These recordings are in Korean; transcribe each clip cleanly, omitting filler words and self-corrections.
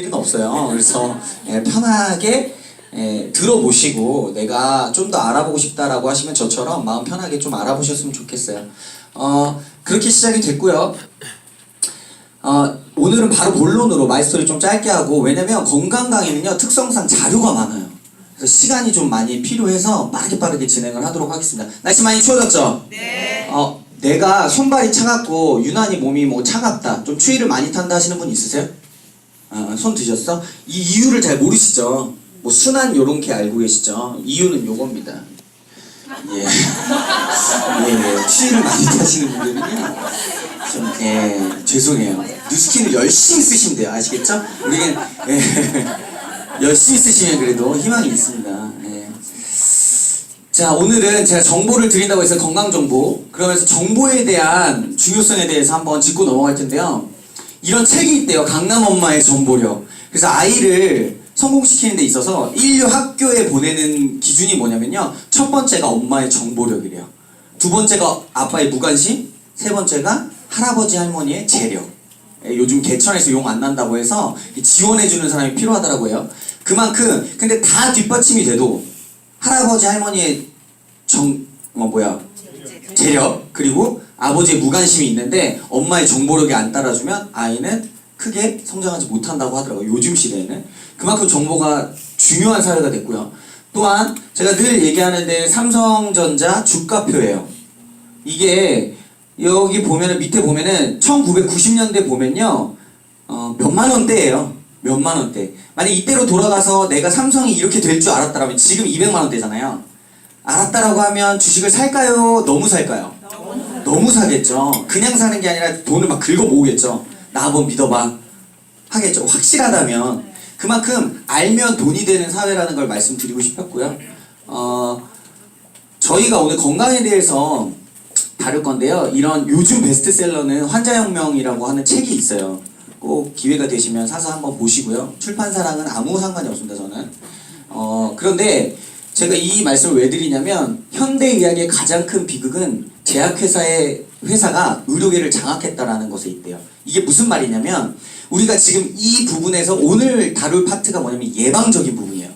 일은 없어요. 그래서 편하게 들어보시고 내가 좀 더 알아보고 싶다라고 하시면 저처럼 마음 편하게 좀 알아보셨으면 좋겠어요. 그렇게 시작이 됐고요. 오늘은 바로 본론으로 마이스토리 좀 짧게 하고, 왜냐면 건강 강의는요 특성상 자료가 많아요. 그래서 시간이 좀 많이 필요해서 빠르게 진행을 하도록 하겠습니다. 날씨 많이 추워졌죠? 네. 내가 손발이 차갑고 유난히 몸이 뭐 차갑다, 좀 추위를 많이 탄다 하시는 분 있으세요? 손 드셨어? 이 이유를 잘 모르시죠? 뭐 순한 요렇게 알고 계시죠? 이유는 요겁니다. 예. 추위를 많이 타시는 분들은요 좀 죄송해요. 뉴스킨을 열심히 쓰시면 돼요. 아시겠죠? 우리는 열심히 쓰시면 그래도 희망이 있습니다. 자, 오늘은 제가 정보를 드린다고 해서 건강정보, 그러면서 정보에 대한 중요성에 대해서 한번 짚고 넘어갈 텐데요. 이런 책이 있대요. 강남 엄마의 정보력. 그래서 아이를 성공시키는 데 있어서 인류 학교에 보내는 기준이 뭐냐면요, 첫 번째가 엄마의 정보력이래요. 두 번째가 아빠의 무관심, 세 번째가 할아버지 할머니의 재력. 요즘 개천에서 용 안 난다고 해서 지원해주는 사람이 필요하더라고요. 그만큼 근데 다 뒷받침이 돼도 할아버지 할머니의 재력, 그리고 아버지의 무관심이 있는데 엄마의 정보력이 안 따라주면 아이는 크게 성장하지 못한다고 하더라고요. 요즘 시대에는 그만큼 정보가 중요한 사회가 됐고요. 또한 제가 늘 얘기하는데 삼성전자 주가표예요. 이게 여기 보면은, 밑에 보면은 1990년대 보면요 몇만 원대예요. 몇만 원대. 만약 이때로 돌아가서 내가 삼성이 이렇게 될 줄 알았다라면 지금 200만 원대잖아요. 알았다라고 하면 주식을 살까요? 너무 살까요? 너무 사겠죠. 그냥 사는 게 아니라 돈을 막 긁어 모으겠죠. 나 한번 믿어봐 하겠죠. 확실하다면. 그만큼 알면 돈이 되는 사회라는 걸 말씀드리고 싶었고요. 저희가 오늘 건강에 대해서 다룰 건데요. 이런 요즘 베스트셀러는 환자혁명이라고 하는 책이 있어요. 꼭 기회가 되시면 사서 한번 보시고요. 출판사랑은 아무 상관이 없습니다, 저는. 그런데 제가 이 말씀을 왜 드리냐면, 현대의학의 가장 큰 비극은 회사가 의료계를 장악했다라는 것에 있대요. 이게 무슨 말이냐면, 우리가 지금 이 부분에서 오늘 다룰 파트가 뭐냐면 예방적인 부분이에요.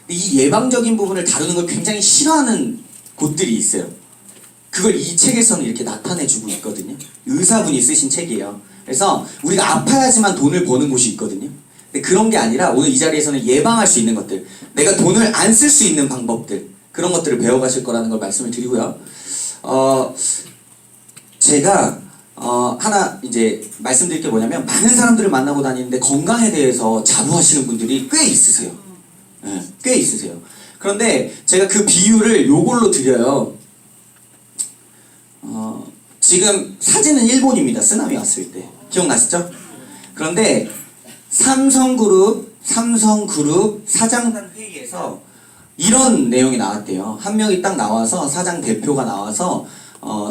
근데 이 예방적인 부분을 다루는 걸 굉장히 싫어하는 곳들이 있어요. 그걸 이 책에서는 이렇게 나타내주고 있거든요. 의사분이 쓰신 책이에요. 그래서 우리가 아파야지만 돈을 버는 곳이 있거든요. 근데 그런 게 아니라 오늘 이 자리에서는 예방할 수 있는 것들, 내가 돈을 안 쓸 수 있는 방법들, 그런 것들을 배워가실 거라는 걸 말씀을 드리고요. 제가 하나 이제 말씀드릴 게 뭐냐면, 많은 사람들을 만나고 다니는데 건강에 대해서 자부하시는 분들이 꽤 있으세요. 꽤 있으세요. 그런데 제가 그 비유를 요걸로 드려요. 지금 사진은 일본입니다. 쓰나미 왔을 때. 기억나시죠? 그런데 삼성그룹 사장단 회의에서 이런 내용이 나왔대요. 한 명이 딱 나와서, 사장 대표가 나와서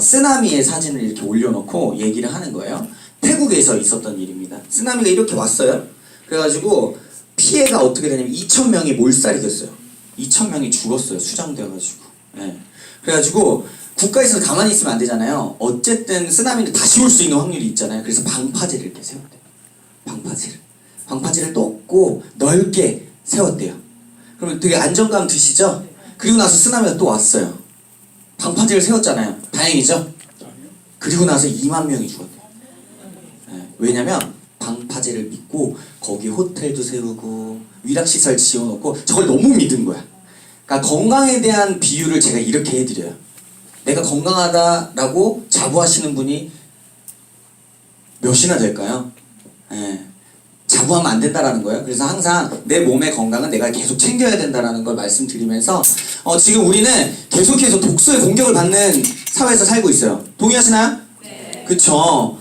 쓰나미의 사진을 이렇게 올려놓고 얘기를 하는 거예요. 태국에서 있었던 일입니다. 쓰나미가 이렇게 왔어요. 그래가지고 피해가 어떻게 되냐면 2,000명이 몰살이 됐어요. 2,000명이 죽었어요. 수장되어가지고. 그래가지고 국가에서 가만히 있으면 안 되잖아요. 어쨌든 쓰나미는 다시 올 수 있는 확률이 있잖아요. 그래서 방파제를 이렇게 세웠대요. 방파제를 또 넓게 세웠대요. 그러면 되게 안정감 드시죠? 그리고 나서 쓰나미가 또 왔어요. 방파제를 세웠잖아요. 다행이죠? 그리고 나서 2만 명이 죽었대요. 왜냐면 방파제를 믿고 거기 호텔도 세우고 위락시설 지어놓고 저걸 너무 믿은 거야. 그러니까 건강에 대한 비유를 제가 이렇게 해드려요. 내가 건강하다라고 자부하시는 분이 몇이나 될까요? 자부하면 안 된다라는 거예요. 그래서 항상 내 몸의 건강은 내가 계속 챙겨야 된다라는 걸 말씀드리면서, 지금 우리는 계속해서 독소의 공격을 받는 사회에서 살고 있어요. 동의하시나요? 네. 그쵸?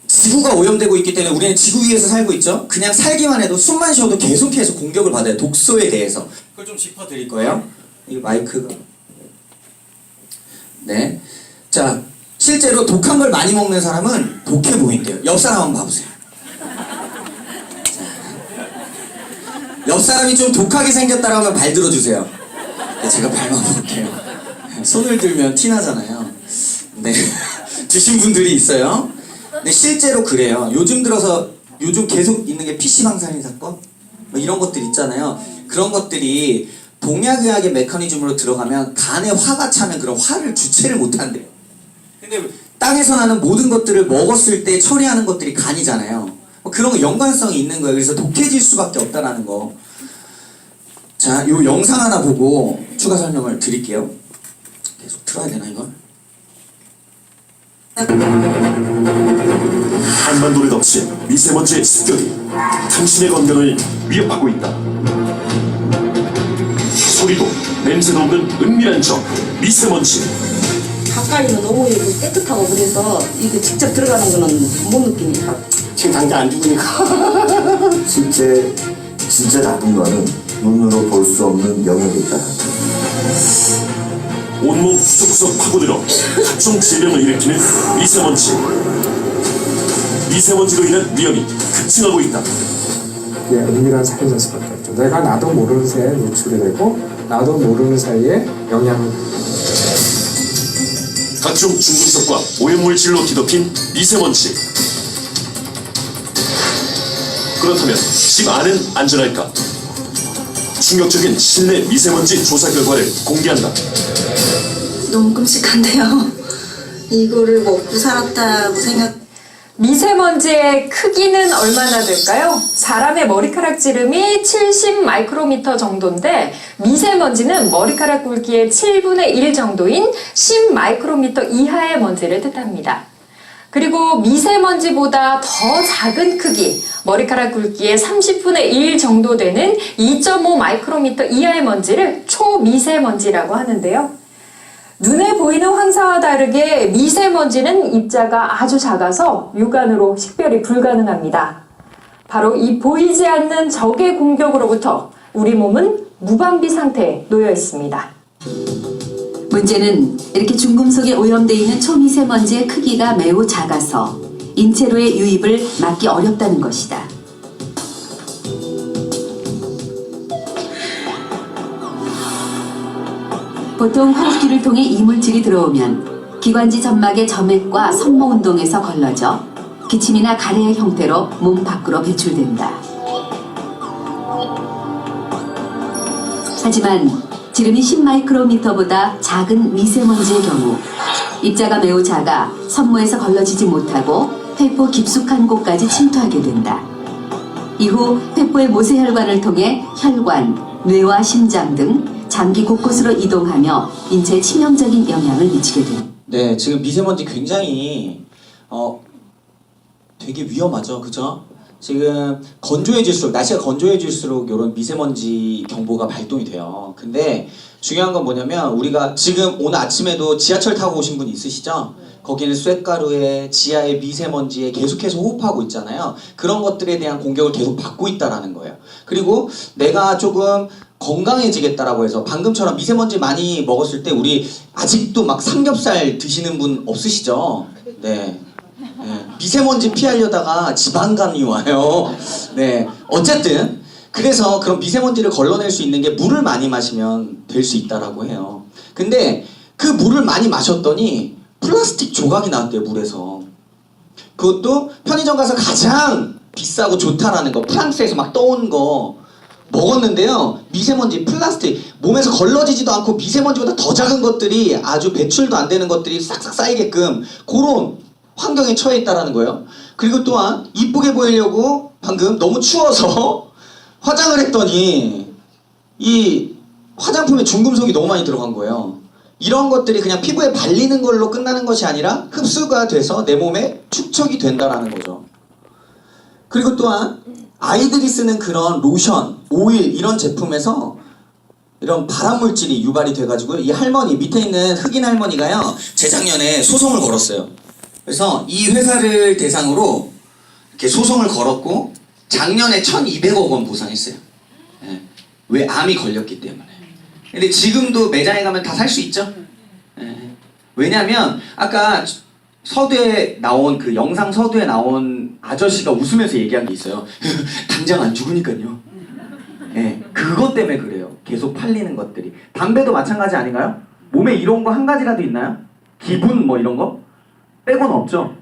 지구가 오염되고 있기 때문에 우리는 지구 위에서 살고 있죠. 그냥 살기만 해도, 숨만 쉬어도 계속해서 공격을 받아요. 독소에 대해서. 그걸 좀 짚어드릴 거예요. 이 마이크가. 네. 자, 실제로 독한 걸 많이 먹는 사람은 독해 보인대요. 옆 사람 한번 봐보세요. 옆 사람이 좀 독하게 생겼다고 하면 발 들어주세요. 네, 제가 발만 볼게요. 손을 들면 티 나잖아요. 네. 드신 분들이 있어요. 네, 실제로 그래요. 요즘 계속 있는 게 PC방 살인 사건? 뭐 이런 것들 있잖아요. 그런 것들이 동약의학의 메커니즘으로 들어가면 간에 화가 차면 그런 화를 주체를 못한대요. 근데 땅에서 나는 모든 것들을 먹었을 때 처리하는 것들이 간이잖아요. 뭐 그런 거 연관성이 있는 거예요. 그래서 독해질 수밖에 없다라는 거. 자, 요 영상 하나 보고 추가 설명을 드릴게요. 계속 틀어야 되나 이걸? 한반도를 덮친 미세먼지의 습격이 당신의 건강을 위협하고 있다. 소리도 냄새도 없는 은밀한 적 미세먼지. 가까이는 너무 이렇게 깨끗하고 그래서 이게 직접 들어가는 거는 못 느끼니까. 지금 당장 안 죽으니까. 진짜 나쁜 거는 눈으로 볼 수 없는 영역에 있다. 온몸 구석구석 파고들어 각종 질병을 일으키는 미세먼지. 미세먼지로 인한 위험이 급증하고 있다. 이게 은밀한 살인자 수밖에 없죠. 내가 나도 모르는 새에 노출이 되고 나도 모르는 사이에 영향을. 각종 중금속과 오염물질로 뒤덮인 미세먼지. 그렇다면 집 안은 안전할까? 충격적인 실내 미세먼지 조사 결과를 공개한다. 너무 끔찍한데요. 이거를 먹고 살았다고 생각. 미세먼지의 크기는 얼마나 될까요? 사람의 머리카락 지름이 70 마이크로미터 정도인데 미세먼지는 머리카락 굵기의 7분의 1 정도인 10 마이크로미터 이하의 먼지를 뜻합니다. 그리고 미세먼지보다 더 작은 크기, 머리카락 굵기의 30분의 1 정도 되는 2.5 마이크로미터 이하의 먼지를 초미세먼지라고 하는데요. 눈에 보이는 황사와 다르게 미세먼지는 입자가 아주 작아서 육안으로 식별이 불가능합니다. 바로 이 보이지 않는 적의 공격으로부터 우리 몸은 무방비 상태에 놓여 있습니다. 문제는 이렇게 중금속에 오염되어 있는 초미세먼지의 크기가 매우 작아서 인체로의 유입을 막기 어렵다는 것이다. 보통 호흡기를 통해 이물질이 들어오면 기관지 점막의 점액과 섬모 운동에서 걸러져 기침이나 가래의 형태로 몸 밖으로 배출된다. 하지만 지름이 10마이크로미터보다 작은 미세먼지의 경우 입자가 매우 작아 섬모에서 걸러지지 못하고 폐포 깊숙한 곳까지 침투하게 된다. 이후 폐포의 모세혈관을 통해 혈관, 뇌와 심장 등 장기 곳곳으로 이동하며 인체에 치명적인 영향을 미치게 된다. 네, 지금 미세먼지 굉장히 되게 위험하죠, 그죠? 지금 건조해질수록 날씨가 건조해질수록 이런 미세먼지 경보가 발동이 돼요. 근데 중요한 건 뭐냐면 우리가 지금 오늘 아침에도 지하철 타고 오신 분 있으시죠? 거기는 쇳가루에 지하의 미세먼지에 계속해서 호흡하고 있잖아요. 그런 것들에 대한 공격을 계속 받고 있다라는 거예요. 그리고 내가 조금 건강해지겠다라고 해서 방금처럼 미세먼지 많이 먹었을 때 우리 아직도 막 삼겹살 드시는 분 없으시죠? 네. 네. 미세먼지 피하려다가 지방간이 와요. 네. 어쨌든 그래서 그런 미세먼지를 걸러낼 수 있는 게 물을 많이 마시면 될 수 있다라고 해요. 근데 그 물을 많이 마셨더니 플라스틱 조각이 나왔대요, 물에서. 그것도 편의점 가서 가장 비싸고 좋다라는 거, 프랑스에서 막 떠온 거 먹었는데요. 미세먼지, 플라스틱, 몸에서 걸러지지도 않고 미세먼지보다 더 작은 것들이 아주 배출도 안 되는 것들이 싹싹 쌓이게끔 그런 환경에 처해 있다라는 거예요. 그리고 또한 이쁘게 보이려고 방금 너무 추워서 화장을 했더니 이 화장품에 중금속이 너무 많이 들어간 거예요. 이런 것들이 그냥 피부에 발리는 걸로 끝나는 것이 아니라 흡수가 돼서 내 몸에 축적이 된다라는 거죠. 그리고 또한 아이들이 쓰는 그런 로션, 오일 이런 제품에서 이런 발암물질이 유발이 돼가지고 이 할머니, 밑에 있는 흑인 할머니가요 재작년에 소송을 걸었어요. 그래서 이 회사를 대상으로 이렇게 소송을 걸었고 작년에 1,200억 원 보상했어요. 네. 왜? 암이 걸렸기 때문에. 근데 지금도 매장에 가면 다 살 수 있죠? 네. 왜냐면 아까 서두에 나온 그 영상 서두에 나온 아저씨가 웃으면서 얘기한 게 있어요. 당장 안 죽으니까요. 네. 그것 때문에 그래요. 계속 팔리는 것들이. 담배도 마찬가지 아닌가요? 몸에 이런 거 한 가지라도 있나요? 기분 뭐 이런 거? 빼고는 없죠.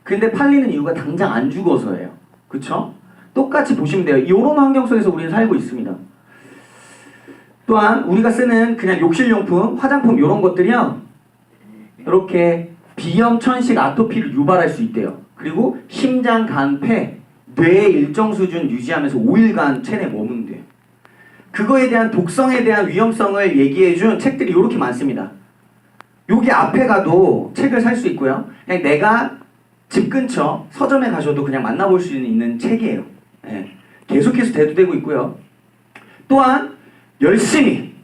근데 팔리는 이유가 당장 안 죽어서예요. 그쵸? 똑같이 보시면 돼요. 이런 환경 속에서 우리는 살고 있습니다. 또한 우리가 쓰는 그냥 욕실용품, 화장품 이런 것들이요. 이렇게 비염, 천식, 아토피를 유발할 수 있대요. 그리고 심장, 간, 폐, 뇌의 일정 수준 유지하면서 5일간 체내에 머문대요. 그거에 대한 독성에 대한 위험성을 얘기해준 책들이 이렇게 많습니다. 여기 앞에 가도 책을 살 수 있고요. 그냥 내가 집 근처 서점에 가셔도 그냥 만나볼 수 있는 책이에요. 예. 계속해서 대두되고 있고요. 또한 열심히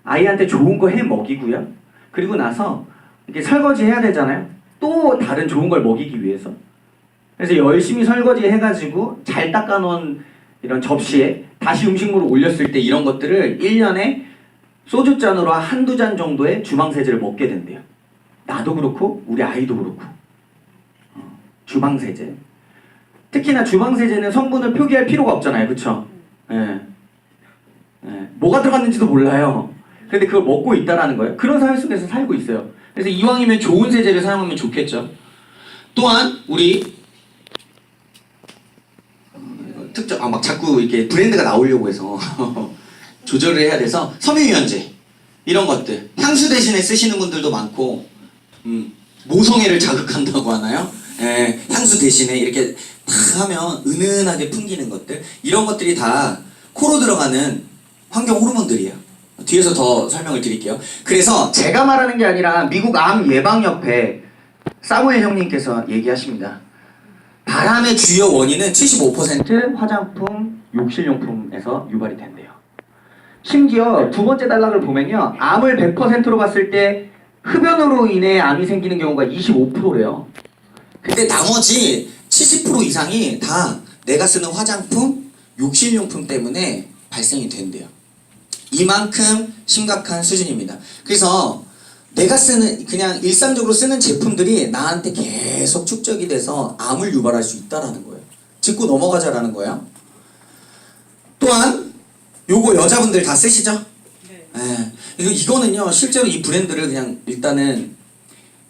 아이한테 좋은 거 해 먹이고요. 그리고 나서 이렇게 설거지 해야 되잖아요. 또 다른 좋은 걸 먹이기 위해서. 그래서 열심히 설거지 해가지고 잘 닦아놓은 이런 접시에 다시 음식물을 올렸을 때 이런 것들을 1년에 소주잔으로 한두 잔 정도의 주방세제를 먹게 된대요. 나도 그렇고 우리 아이도 그렇고. 주방세제. 특히나 주방세제는 성분을 표기할 필요가 없잖아요. 그쵸? 예. 예. 뭐가 들어갔는지도 몰라요. 근데 그걸 먹고 있다라는 거예요. 그런 사회 속에서 살고 있어요. 그래서 이왕이면 좋은 세제를 사용하면 좋겠죠. 또한 우리 특정 막 자꾸 이렇게 브랜드가 나오려고 해서 조절을 해야 돼서 섬유유연제 이런 것들 향수 대신에 쓰시는 분들도 많고 모성애를 자극한다고 하나요? 예, 향수 대신에 이렇게 다 하면 은은하게 풍기는 것들 이런 것들이 다 코로 들어가는 환경 호르몬들이에요. 뒤에서 더 설명을 드릴게요. 그래서 제가 말하는 게 아니라 미국 암 예방협회 사무엘 형님께서 얘기하십니다. 바람의 주요 원인은 75% 화장품, 욕실용품에서 유발이 된대요. 심지어 두 번째 단락을 보면요. 암을 100%로 봤을 때 흡연으로 인해 암이 생기는 경우가 25%래요. 근데 나머지 70% 이상이 다 내가 쓰는 화장품, 욕실용품 때문에 발생이 된대요. 이만큼 심각한 수준입니다. 그래서 내가 쓰는 그냥 일상적으로 쓰는 제품들이 나한테 계속 축적이 돼서 암을 유발할 수 있다라는 거예요. 짚고 넘어가자라는 거예요. 또한 요거 여자분들 다 쓰시죠? 네. 이거는요 실제로 이 브랜드를 그냥 일단은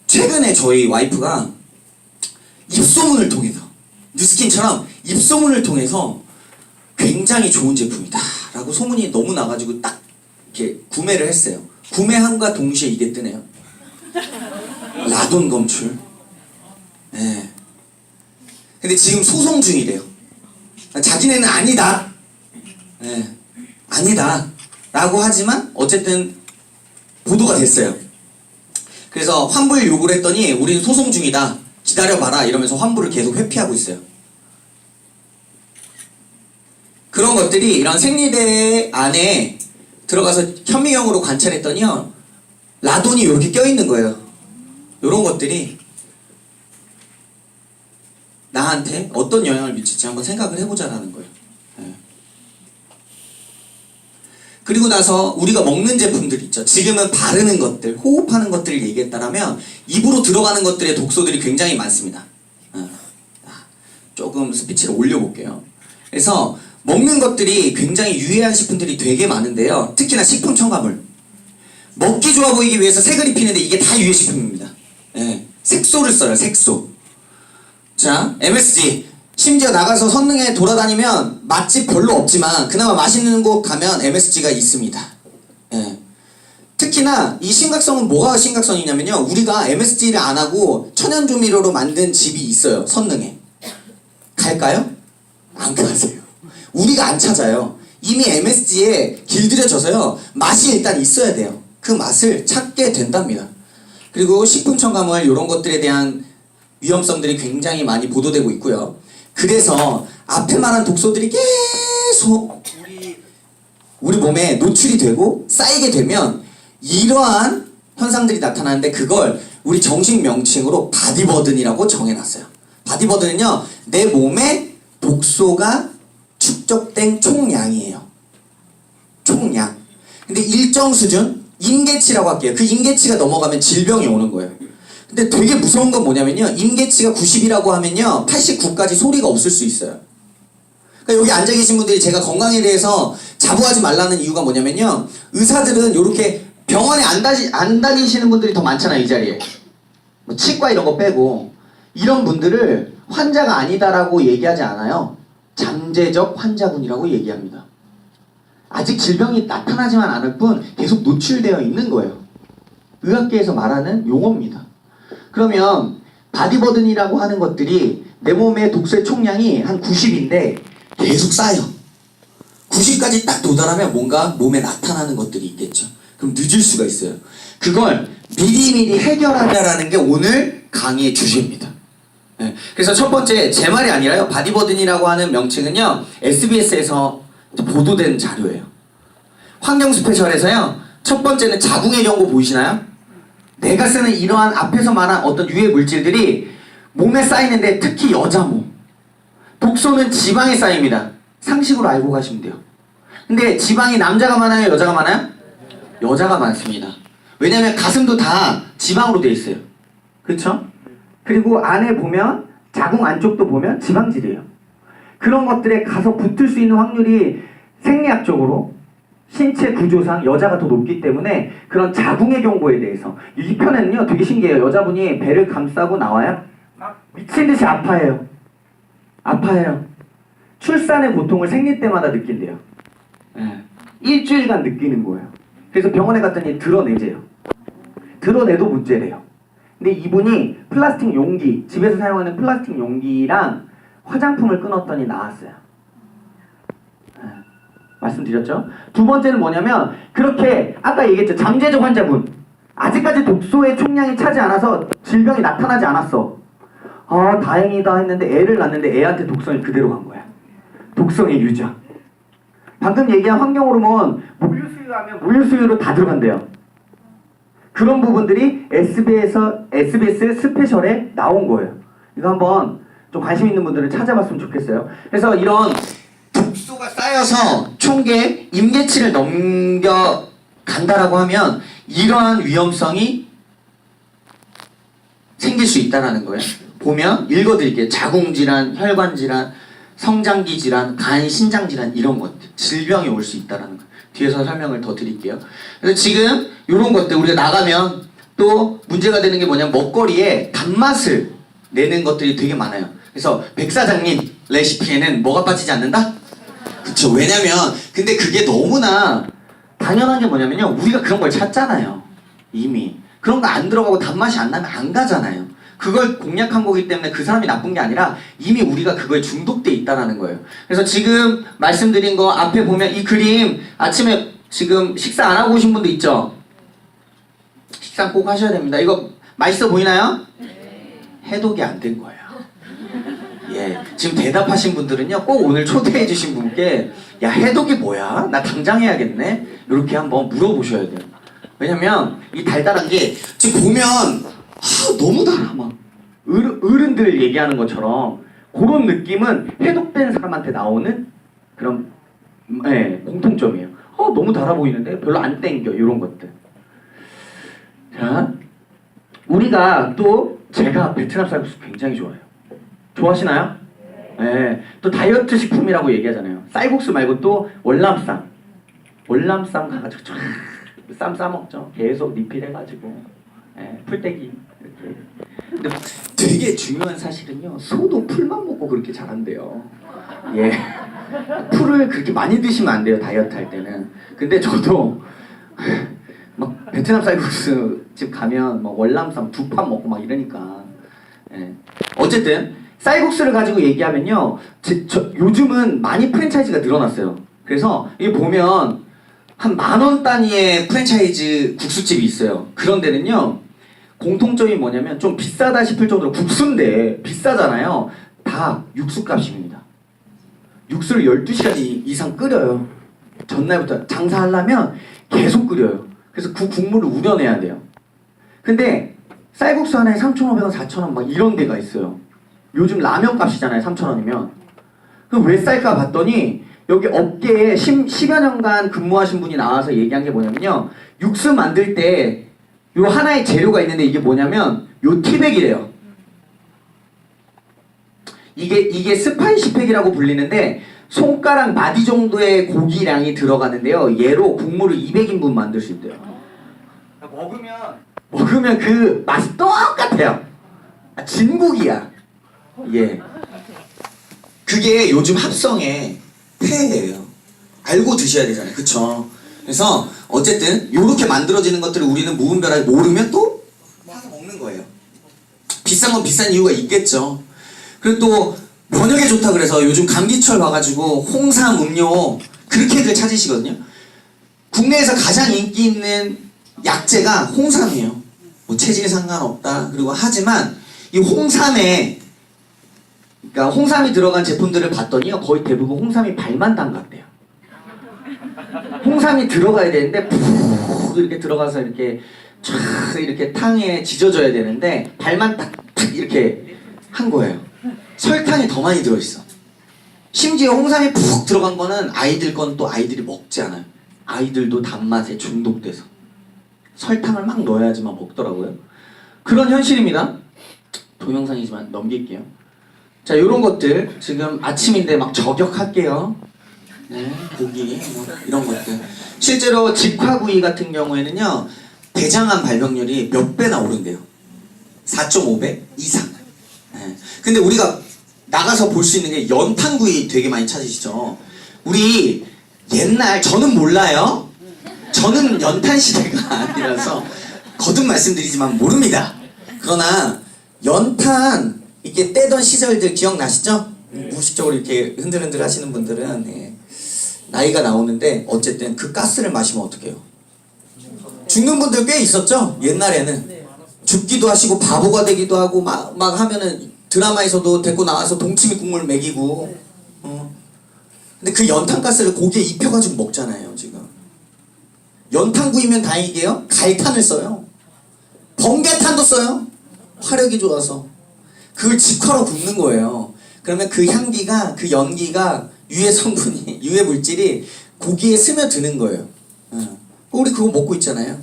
최근에 저희 와이프가 입소문을 통해서 뉴스킨처럼 입소문을 통해서 굉장히 좋은 제품이다 라고 소문이 너무 나가지고 딱 이렇게 구매를 했어요. 구매함과 동시에 이게 뜨네요. 라돈 검출. 네. 근데 지금 소송 중이래요. 자기네는 아니다. 네. 아니다. 라고 하지만 어쨌든 보도가 됐어요. 그래서 환불 요구를 했더니 우리는 소송 중이다. 기다려봐라 이러면서 환불을 계속 회피하고 있어요. 그런 것들이 이런 생리대 안에 들어가서 현미경으로 관찰했더니요. 라돈이 이렇게 껴있는 거예요. 이런 것들이 나한테 어떤 영향을 미칠지 한번 생각을 해보자라는 거예요. 네. 그리고 나서 우리가 먹는 제품들 있죠. 지금은 바르는 것들, 호흡하는 것들을 얘기했다라면 입으로 들어가는 것들의 독소들이 굉장히 많습니다. 조금 스피치를 올려볼게요. 그래서 먹는 것들이 굉장히 유해한 식품들이 되게 많은데요. 특히나 식품 첨가물. 먹기 좋아 보이기 위해서 색을 입히는데 이게 다 유해식품입니다. 네. 색소를 써요. 색소. 자, MSG. 심지어 나가서 선릉에 돌아다니면 맛집 별로 없지만 그나마 맛있는 곳 가면 MSG가 있습니다. 예. 특히나 이 심각성은 뭐가 심각성이냐면요. 우리가 MSG를 안 하고 천연조미료로 만든 집이 있어요. 선릉에. 갈까요? 안 가세요. 우리가 안 찾아요. 이미 MSG에 길들여져서요. 맛이 일단 있어야 돼요. 그 맛을 찾게 된답니다. 그리고 식품 첨가물 이런 것들에 대한 위험성들이 굉장히 많이 보도되고 있고요. 그래서 앞에 말한 독소들이 계속 우리 몸에 노출이 되고 쌓이게 되면 이러한 현상들이 나타나는데 그걸 우리 정식 명칭으로 바디버든이라고 정해놨어요. 바디버든은요, 내 몸에 독소가 축적된 총량이에요. 총량. 근데 일정 수준, 임계치라고 할게요. 그 임계치가 넘어가면 질병이 오는 거예요. 근데 되게 무서운 건 뭐냐면요. 임계치가 90이라고 하면요. 89까지 소리가 없을 수 있어요. 그러니까 여기 앉아 계신 분들이 제가 건강에 대해서 자부하지 말라는 이유가 뭐냐면요. 의사들은 이렇게 병원에 안 다니시는 분들이 더 많잖아요. 이 자리에. 뭐 치과 이런 거 빼고. 이런 분들을 환자가 아니다라고 얘기하지 않아요. 잠재적 환자군이라고 얘기합니다. 아직 질병이 나타나지만 않을 뿐 계속 노출되어 있는 거예요. 의학계에서 말하는 용어입니다. 그러면 바디버든이라고 하는 것들이 내 몸의 독소의 총량이 한 90인데 계속 쌓여. 90까지 딱 도달하면 뭔가 몸에 나타나는 것들이 있겠죠. 그럼 늦을 수가 있어요. 그걸 미리미리 해결하자라는 게 오늘 강의의 주제입니다. 네. 그래서 첫 번째, 제 말이 아니라요. 바디버든이라고 하는 명칭은요, SBS에서 보도된 자료예요. 환경 스페셜에서요, 첫 번째는 자궁의 경고 보이시나요? 내가 쓰는 이러한 앞에서 말한 어떤 유해 물질들이 몸에 쌓이는데 특히 여자 몸. 독소는 지방에 쌓입니다. 상식으로 알고 가시면 돼요. 근데 지방이 남자가 많아요? 여자가 많아요? 여자가 많습니다. 왜냐면 가슴도 다 지방으로 돼 있어요. 그렇죠? 그리고 안에 보면 자궁 안쪽도 보면 지방질이에요. 그런 것들에 가서 붙을 수 있는 확률이 생리학적으로 신체 구조상 여자가 더 높기 때문에 그런 자궁의 경고에 대해서 이 편에는요 되게 신기해요. 여자분이 배를 감싸고 나와요. 막 미친 듯이 아파해요. 출산의 고통을 생리 때마다 느낀대요. 네. 일주일간 느끼는 거예요. 그래서 병원에 갔더니 드러내재요. 드러내도 문제래요. 근데 이분이 플라스틱 용기, 집에서 사용하는 플라스틱 용기랑 화장품을 끊었더니 나았어요. 네. 말씀드렸죠? 두 번째는 뭐냐면 그렇게 아까 얘기했죠. 잠재적 환자분. 아직까지 독소의 총량이 차지 않아서 질병이 나타나지 않았어. 아 다행이다 했는데 애를 낳는데 애한테 독성이 그대로 간 거야. 독성의 유전. 방금 얘기한 환경호르몬 모유수유하면 모유수유로 다 들어간대요. 그런 부분들이 SBS 스페셜에 나온 거예요. 이거 한번 좀 관심 있는 분들은 찾아봤으면 좋겠어요. 그래서 이런 독소가 쌓여서 총계 임계치를 넘겨간다라고 하면 이러한 위험성이 생길 수 있다는 거예요. 보면 읽어드릴게요. 자궁질환, 혈관질환, 성장기 질환, 간, 신장 질환 이런 것들 질병이 올 수 있다는 거. 뒤에서 설명을 더 드릴게요. 그래서 지금 이런 것들 우리가 나가면 또 문제가 되는 게 뭐냐면 먹거리에 단맛을 내는 것들이 되게 많아요. 그래서 백 사장님 레시피에는 뭐가 빠지지 않는다? 그쵸. 왜냐면 근데 그게 너무나 당연한 게 뭐냐면요. 우리가 그런 걸 찾잖아요. 이미. 그런 거 안 들어가고 단맛이 안 나면 안 가잖아요. 그걸 공략한 거기 때문에 그 사람이 나쁜 게 아니라 이미 우리가 그거에 중독돼 있다는 거예요. 그래서 지금 말씀드린 거 앞에 보면 이 그림 아침에 지금 식사 안 하고 오신 분도 있죠? 식사 꼭 하셔야 됩니다. 이거 맛있어 보이나요? 해독이 안 된 거예요. 예, 지금 대답하신 분들은요 꼭 오늘 초대해 주신 분께 야 해독이 뭐야? 나 당장 해야겠네? 이렇게 한번 물어보셔야 돼요. 왜냐면 이 달달한 게 지금 보면 너무 달아 막 어른들 얘기하는 것처럼 그런 느낌은 해독된 사람한테 나오는 그런 공통점이에요. 너무 달아 보이는데 별로 안 땡겨 이런 것들. 자, 우리가 또 제가 베트남 쌀국수 굉장히 좋아해요. 좋아하시나요? 네. 또 다이어트 식품이라고 얘기하잖아요. 쌀국수 말고 또 월남쌈 가가지고 쌈 싸먹죠. 계속 리필해가지고 풀떼기 이렇게. 근데 되게 중요한 사실은요. 소도 풀만 먹고 그렇게 자란대요. 예. 풀을 그렇게 많이 드시면 안 돼요. 다이어트 할 때는. 근데 저도 막 베트남 쌀국수 집 가면 막 월남쌈 2판 먹고 막 이러니까. 예. 어쨌든 쌀국수를 가지고 얘기하면요. 요즘은 많이 프랜차이즈가 늘어났어요. 그래서 이 보면 한 10,000원 단위의 프랜차이즈 국수집이 있어요. 그런 데는요. 공통점이 뭐냐면 좀 비싸다 싶을 정도로 국수인데 비싸잖아요. 다 육수값입니다. 육수를 12시간 이상 끓여요. 전날부터 장사하려면 계속 끓여요. 그래서 그 국물을 우려내야 돼요. 근데 쌀국수 하나에 3,500원, 4,000원 막 이런 데가 있어요. 요즘 라면 값이잖아요. 3,000원이면. 그럼 왜 쌀까 봤더니 여기 업계에 10여 년간 근무하신 분이 나와서 얘기한 게 뭐냐면요. 육수 만들 때 요 하나의 재료가 있는데 이게 뭐냐면 요 티백이래요. 이게 스파이시 팩이라고 불리는데 손가락 마디 정도의 고기량이 들어가는데요. 얘로 국물을 200인분 만들 수 있대요. 먹으면 그 맛이 똑같아요. 진국이야. 예. 그게 요즘 합성의 폐예요. 알고 드셔야 되잖아요. 그쵸? 그래서 어쨌든 요렇게 만들어지는 것들을 우리는 무분별하게 모르면 또 사서 먹는 거예요. 비싼 건 비싼 이유가 있겠죠. 그리고 또 면역에 좋다 그래서 요즘 감기철 와가지고 홍삼 음료 그렇게들 찾으시거든요. 국내에서 가장 인기 있는 약재가 홍삼이에요. 뭐 체질에 상관없다. 그리고 하지만 이 홍삼에 그러니까 홍삼이 들어간 제품들을 봤더니요 거의 대부분 홍삼이 발만 담갔대요. 홍삼이 들어가야 되는데 푹 이렇게 들어가서 이렇게 쫙 이렇게 탕에 지져져야 되는데 발만 딱 이렇게 한 거예요. 설탕이 더 많이 들어있어. 심지어 홍삼이 푹 들어간 거는 아이들 건 또 아이들이 먹지 않아요. 아이들도 단맛에 중독돼서 설탕을 막 넣어야지만 먹더라고요. 그런 현실입니다. 동영상이지만 넘길게요. 자, 요런 것들 지금 아침인데 막 저격할게요. 네, 고기 뭐 이런 것들. 실제로 직화구이 같은 경우에는요 대장암 발병률이 몇 배나 오른대요. 4.5배 이상. 네. 근데 우리가 나가서 볼 수 있는 게 연탄구이 되게 많이 찾으시죠. 우리 옛날 저는 몰라요. 저는 연탄 시대가 아니라서 거듭 말씀드리지만 모릅니다. 그러나 연탄 이렇게 떼던 시절들 기억나시죠? 무의식적으로 이렇게 흔들흔들 하시는 분들은 네. 나이가 나오는데 어쨌든 그 가스를 마시면 어떡해요? 죽는 분들 꽤 있었죠? 옛날에는 죽기도 하시고 바보가 되기도 하고 막 하면은 드라마에서도 데리고 나와서 동치미 국물 먹이고 근데 그 연탄가스를 고기에 입혀가지고 먹잖아요 지금. 연탄구이면 다행이게요 갈탄을 써요. 번개탄도 써요. 화력이 좋아서 그걸 직화로 굽는 거예요. 그러면 그 향기가 그 연기가 유해 성분이 유해 물질이 고기에 스며드는 거예요. 우리 그거 먹고 있잖아요.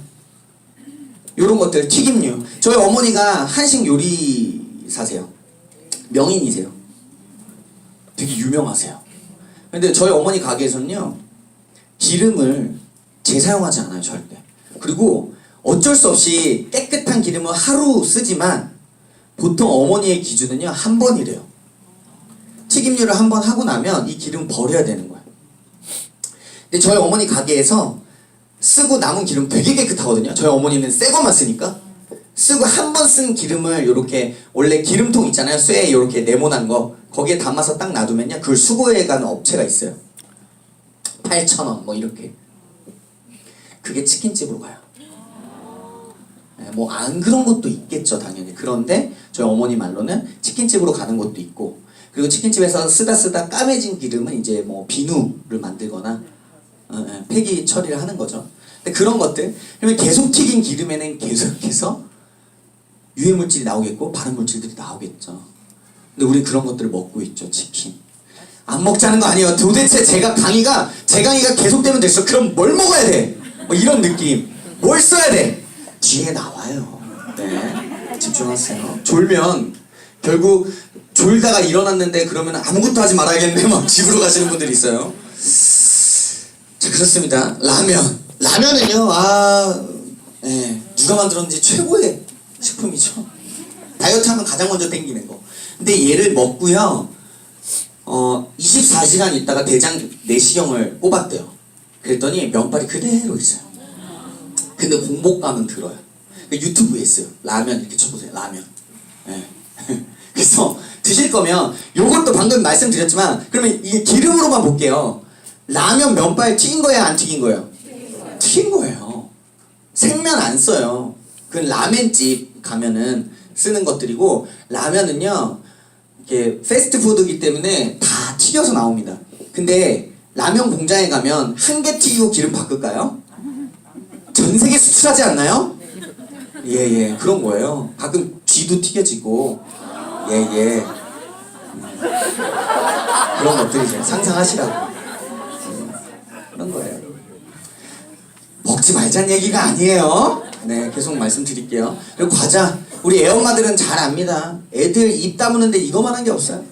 요런 것들 튀김류. 저희 어머니가 한식 요리사세요. 명인이세요. 되게 유명하세요. 근데 저희 어머니 가게에서는요 기름을 재사용하지 않아요 절대. 그리고 어쩔 수 없이 깨끗한 기름은 하루 쓰지만 보통 어머니의 기준은요 한 번이래요. 튀김류를 한 번 하고 나면 이 기름 버려야 되는 거예요. 근데 저희 어머니 가게에서 쓰고 남은 기름 되게 깨끗하거든요. 저희 어머니는 새 것만 쓰니까 쓰고 한 번 쓴 기름을 요렇게 원래 기름통 있잖아요. 쇠에 요렇게 네모난 거 거기에 담아서 딱 놔두면요 그걸 수거해가는 업체가 있어요. 8,000원 뭐 이렇게. 그게 치킨집으로 가요. 뭐 안 그런 것도 있겠죠 당연히. 그런데 저희 어머니 말로는 치킨집으로 가는 것도 있고 그리고 치킨집에서 쓰다 까매진 기름은 이제 뭐 비누를 만들거나 폐기 처리를 하는 거죠. 근데 그런 것들 그러면 계속 튀긴 기름에는 계속해서 유해 물질이 나오겠고 발암 물질들이 나오겠죠. 근데 우리 그런 것들을 먹고 있죠. 치킨 안 먹자는 거 아니에요. 도대체 제 강의가 계속되면 됐어. 그럼 뭘 먹어야 돼? 뭐 이런 느낌. 뭘 써야 돼? 뒤에 나와요. 네, 집중하세요. 졸면 결국 졸다가 일어났는데 그러면 아무것도 하지 말아야겠네 막 집으로 가시는 분들이 있어요. 자, 그렇습니다. 라면은요 누가 만들었는지 최고의 식품이죠. 다이어트 하면 가장 먼저 땡기는 거. 근데 얘를 먹고요 24시간 있다가 대장 내시경을 뽑았대요. 그랬더니 면발이 그대로 있어요. 근데 공복감은 들어요. 유튜브에 있어요. 라면 이렇게 쳐보세요. 라면. 네. 그래서 드실 거면 요것도 방금 말씀드렸지만 그러면 이게 기름으로만 볼게요. 라면 면발 튀긴 거예요? 안 튀긴 거예요? 튀긴 거예요. 생면 안 써요. 그건 라멘집 가면은 쓰는 것들이고 라면은요 이게 패스트푸드이기 때문에 다 튀겨서 나옵니다. 근데 라면 공장에 가면 한 개 튀기고 기름 바꿀까요? 전 세계 수출하지 않나요? 예, 그런 거예요. 가끔 쥐도 튀겨지고 예. 그런 것들이죠. 상상하시라고. 그런 거예요. 먹지 말자는 얘기가 아니에요. 네, 계속 말씀드릴게요. 그리고 과자. 우리 애엄마들은 잘 압니다. 애들 입 다무는데 이거만한 게 없어요.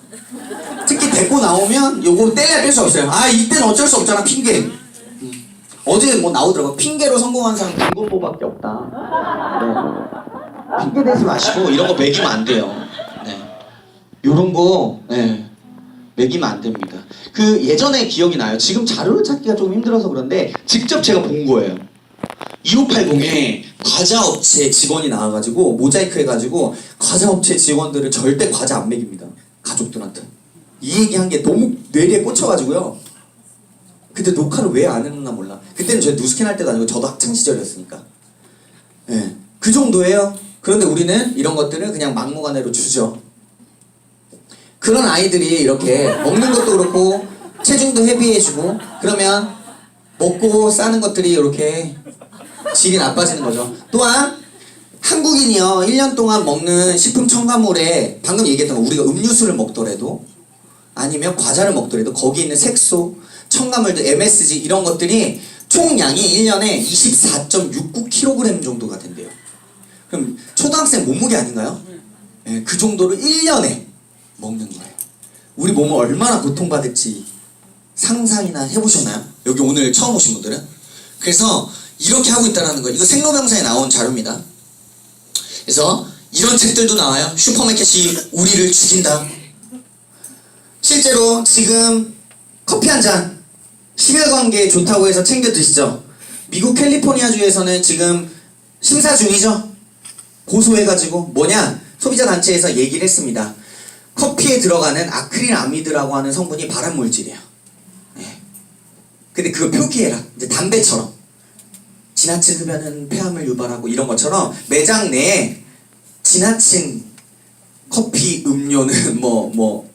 특히 데리고 나오면 요거 떼야 뺄 수 없어요. 이때는 어쩔 수 없잖아. 핑계. 어제 뭐 나오더라고. 핑계로 성공한 사람 김건모밖에 없다. 네. 핑계 대지 마시고 이런 거 먹이면 안 돼요. 네. 요런 거 먹이면 안 됩니다. 그 예전에 기억이 나요. 지금 자료를 찾기가 좀 힘들어서 그런데 직접 제가 본 거예요. 2580에 과자업체 직원이 나와가지고 모자이크 해가지고 과자업체 직원들은 절대 과자 안 먹입니다. 가족들한테. 이 얘기한 게 너무 뇌리에 꽂혀가지고요. 그때 녹화를 왜 안 했나 몰라. 그때는 저 누스킨 할 때도 아니고 저도 학창시절이었으니까. 예, 그 정도예요. 그런데 우리는 이런 것들을 그냥 막무가내로 주죠. 그런 아이들이 이렇게 먹는 것도 그렇고 체중도 헤비해지고 그러면 먹고 싸는 것들이 이렇게 질이 나빠지는 거죠. 또한 한국인이요 1년 동안 먹는 식품 첨가물에 방금 얘기했던 거 우리가 음료수를 먹더라도 아니면 과자를 먹더라도 거기 있는 색소, 첨가물들, MSG 이런 것들이 총량이 1년에 24.69kg 정도가 된대요. 그럼 초등학생 몸무게 아닌가요? 네, 그 정도를 1년에 먹는 거예요. 우리 몸을 얼마나 고통받을지 상상이나 해보셨나요? 여기 오늘 처음 오신 분들은? 그래서 이렇게 하고 있다는 거예요. 이거 생로병사에 나온 자료입니다. 그래서 이런 책들도 나와요. 슈퍼마켓이 우리를 죽인다. 실제로 지금 커피 한 잔 심혈관계에 좋다고 해서 챙겨 드시죠. 미국 캘리포니아주에서는 지금 심사 중이죠. 고소해가지고 뭐냐 소비자 단체에서 얘기를 했습니다. 커피에 들어가는 아크릴아미드라고 하는 성분이 발암물질이에요. 네. 근데 그거 표기해라. 이제 담배처럼 지나친 흡연은 폐암을 유발하고 이런 것처럼 매장 내에 지나친 커피 음료는 뭐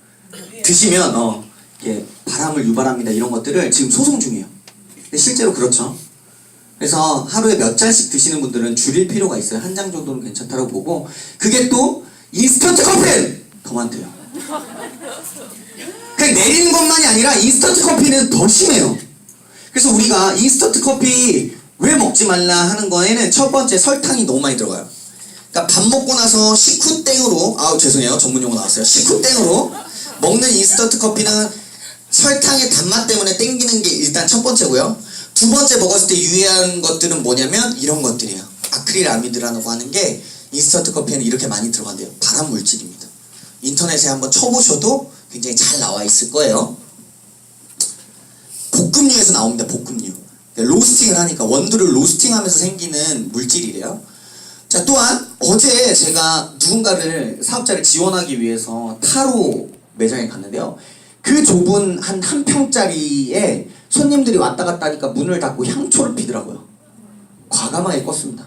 드시면 이게 발암을 유발합니다. 이런 것들을 지금 소송 중이에요. 근데 실제로 그렇죠. 그래서 하루에 몇 잔씩 드시는 분들은 줄일 필요가 있어요. 한 장 정도는 괜찮다고 보고 그게 또 인스턴트 커피는 더 많대요. 그냥 내리는 것만이 아니라 인스턴트 커피는 더 심해요. 그래서 우리가 인스턴트 커피 왜 먹지 말라 하는 거에는 첫 번째 설탕이 너무 많이 들어가요. 그러니까 밥 먹고 나서 식후땡으로 죄송해요 전문 용어 나왔어요. 식후땡으로 먹는 인스턴트 커피는 설탕의 단맛 때문에 땡기는 게 일단 첫 번째고요. 두 번째 먹었을 때 유의한 것들은 뭐냐면 이런 것들이에요. 아크릴아미드라고 하는 게 인스턴트 커피에는 이렇게 많이 들어간대요. 발암 물질입니다. 인터넷에 한번 쳐보셔도 굉장히 잘 나와 있을 거예요. 볶음류에서 나옵니다. 볶음류. 로스팅을 하니까 원두를 로스팅하면서 생기는 물질이래요. 자, 또한 어제 제가 누군가를 사업자를 지원하기 위해서 타로 매장에 갔는데요. 그 좁은 한 평짜리에 손님들이 왔다 갔다 하니까 문을 닫고 향초를 피더라고요. 과감하게 껐습니다.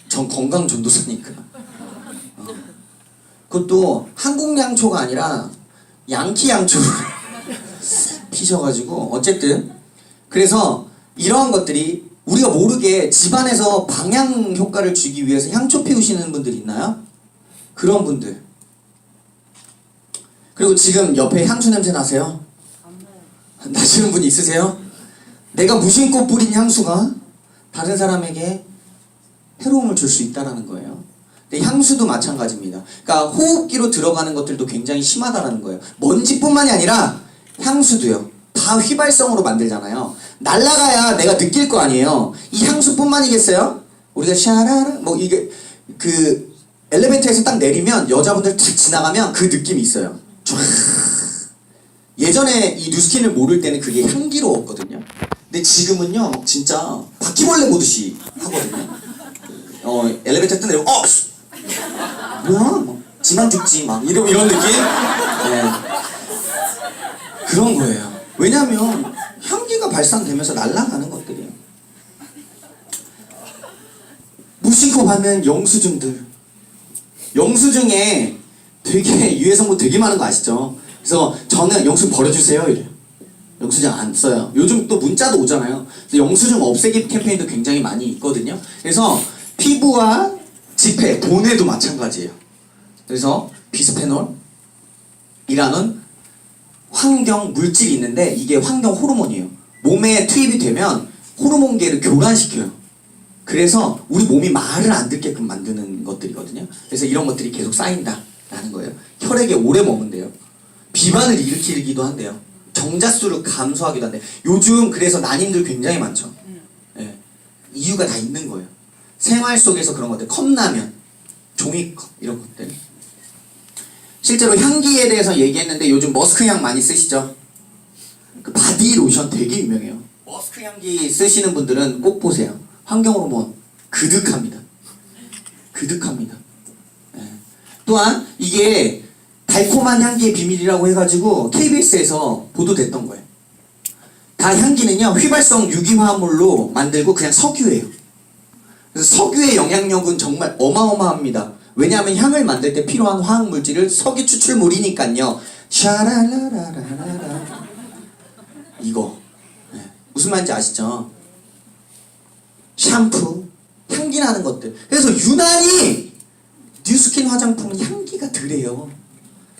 전 건강 전도사니까. 그것도 한국 양초가 아니라 양키 양초를 피셔가지고 어쨌든 그래서 이러한 것들이 우리가 모르게 집안에서 방향 효과를 주기 위해서 향초 피우시는 분들 있나요? 그런 분들. 그리고 지금 옆에 향수 냄새 나세요? 나시는 분 있으세요? 내가 무심코 뿌린 향수가 다른 사람에게 해로움을 줄 수 있다는 거예요. 근데 향수도 마찬가지입니다. 그러니까 호흡기로 들어가는 것들도 굉장히 심하다는 거예요. 먼지뿐만이 아니라 향수도요. 다 휘발성으로 만들잖아요. 날아가야 내가 느낄 거 아니에요. 이 향수뿐만이겠어요? 우리가 샤라라 이게 그 엘리베이터에서 딱 내리면 여자분들 탁 지나가면 그 느낌이 있어요. 쫙. 예전에 이 뉴스킨을 모를 때는 그게 향기로웠거든요. 근데 지금은요 진짜 바퀴벌레 보듯이 하거든요. 엘리베이터 뜨내려 뭐야 지만 죽지 막 이런 느낌? 네. 그런 거예요. 왜냐면 향기가 발산되면서 날아가는 것들이에요. 무심코 받는 영수증들. 영수증에 되게 유해 성분 되게 많은 거 아시죠? 그래서 저는 영수증 버려주세요 이래요. 영수증 안 써요. 요즘 또 문자도 오잖아요. 그래서 영수증 없애기 캠페인도 굉장히 많이 있거든요. 그래서 피부와 지폐, 돈에도 마찬가지예요. 그래서 비스페놀이라는 환경 물질이 있는데 이게 환경 호르몬이에요. 몸에 투입이 되면 호르몬계를 교란시켜요. 그래서 우리 몸이 말을 안 듣게끔 만드는 것들이거든요. 그래서 이런 것들이 계속 쌓인다라는 거예요. 혈액에 오래 머문대요. 비만을 일으키기도 한대요. 정자수를 감소하기도 한대요. 요즘 그래서 난임들 굉장히 많죠. 네. 이유가 다 있는 거예요. 생활 속에서 그런 것들, 컵라면, 종이컵 이런 것들. 실제로 향기에 대해서 얘기했는데 요즘 머스크 향 많이 쓰시죠? 그 바디 로션 되게 유명해요. 머스크 향기 쓰시는 분들은 꼭 보세요. 환경호르몬 그득합니다. 그득합니다. 네. 또한 이게 달콤한 향기의 비밀이라고 해가지고 KBS에서 보도됐던 거예요. 다 향기는요 휘발성 유기화합물로 만들고 그냥 석유예요. 그래서 석유의 영향력은 정말 어마어마합니다. 왜냐하면 향을 만들 때 필요한 화학 물질을 석유 추출물이니까요. 샤라라라라라 이거 네. 무슨 말인지 아시죠? 샴푸 향기 나는 것들. 그래서 유난히 뉴스킨 화장품은 향기가 덜해요.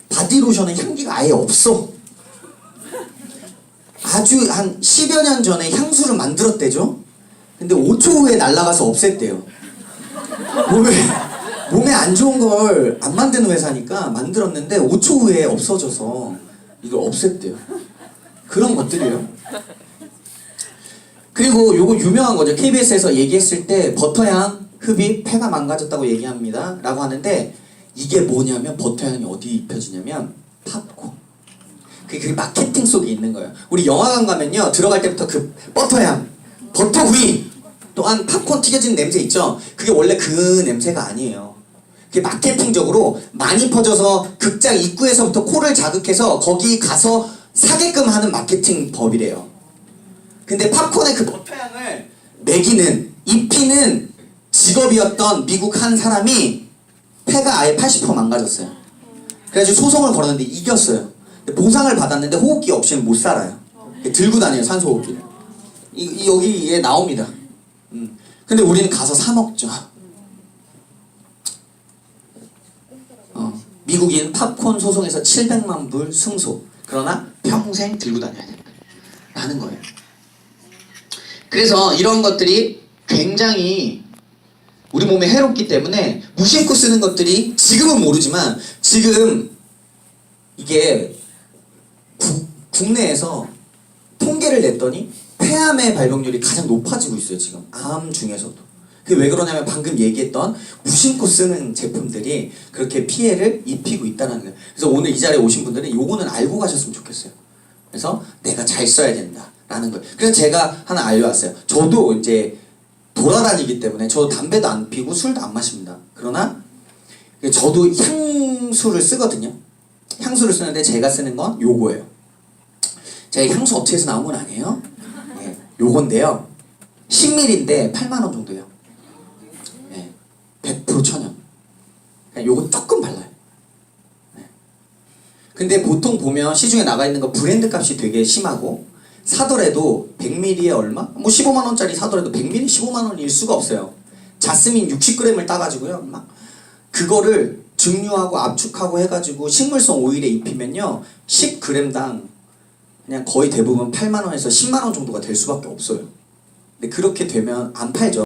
바디로션은 향기가 아예 없어. 아주 한 10여 년 전에 향수를 만들었대죠. 근데 5초 후에 날아가서 없앴대요. 몸에 안 좋은 걸 안 만드는 회사니까 만들었는데 5초 후에 없어져서 이걸 없앴대요. 그런 것들이에요. 그리고 요거 유명한 거죠. KBS에서 얘기했을 때 버터향 흡입 폐가 망가졌다고 얘기합니다 라고 하는데 이게 뭐냐면 버터향이 어디 입혀지냐면 팝콘. 그게 마케팅 속에 있는 거예요. 우리 영화관 가면요 들어갈 때부터 그 버터향, 버터구이, 또한 팝콘 튀겨진 냄새 있죠? 그게 원래 그 냄새가 아니에요. 그게 마케팅적으로 많이 퍼져서 극장 입구에서부터 코를 자극해서 거기 가서 사게끔 하는 마케팅 법이래요. 근데 팝콘의 그 버터향을 먹이는, 입히는 직업이었던 미국 한 사람이 폐가 아예 80% 망가졌어요. 그래가지고 소송을 걸었는데 이겼어요. 보상을 받았는데 호흡기 없이는 못 살아요. 들고 다녀요 산소호흡기를. 여기에 나옵니다. 근데 우리는 가서 사 먹죠. 미국인 팝콘 소송에서 700만 불 승소. 그러나 평생 들고 다녀야 된다 라는 거예요. 그래서 이런 것들이 굉장히 우리 몸에 해롭기 때문에 무심코 쓰는 것들이 지금은 모르지만 지금 이게 국내에서 통계를 냈더니 폐암의 발병률이 가장 높아지고 있어요. 지금 암 중에서도. 그게 왜 그러냐면 방금 얘기했던 무심코 쓰는 제품들이 그렇게 피해를 입히고 있다는 거예요. 그래서 오늘 이 자리에 오신 분들은 요거는 알고 가셨으면 좋겠어요. 그래서 내가 잘 써야 된다라는 거예요. 그래서 제가 하나 알려왔어요. 저도 이제 돌아다니기 때문에 저도 담배도 안 피고 술도 안 마십니다. 그러나 저도 향수를 쓰거든요. 향수를 쓰는데 제가 쓰는 건 요거예요. 제가 향수 업체에서 나온 건 아니에요. 네, 요건데요. 10ml인데 8만 원 정도예요. 네, 100% 천연. 그냥 요거 조금 발라요. 네. 근데 보통 보면 시중에 나가 있는 거 브랜드 값이 되게 심하고 사더라도 100ml에 얼마? 뭐 15만 원짜리 사더라도 100ml 15만 원일 수가 없어요. 자스민 60g을 따가지고요. 막 그거를 증류하고 압축하고 해가지고 식물성 오일에 입히면요 10g당 그냥 거의 대부분 8만 원에서 10만 원 정도가 될 수밖에 없어요. 근데 그렇게 되면 안 팔죠.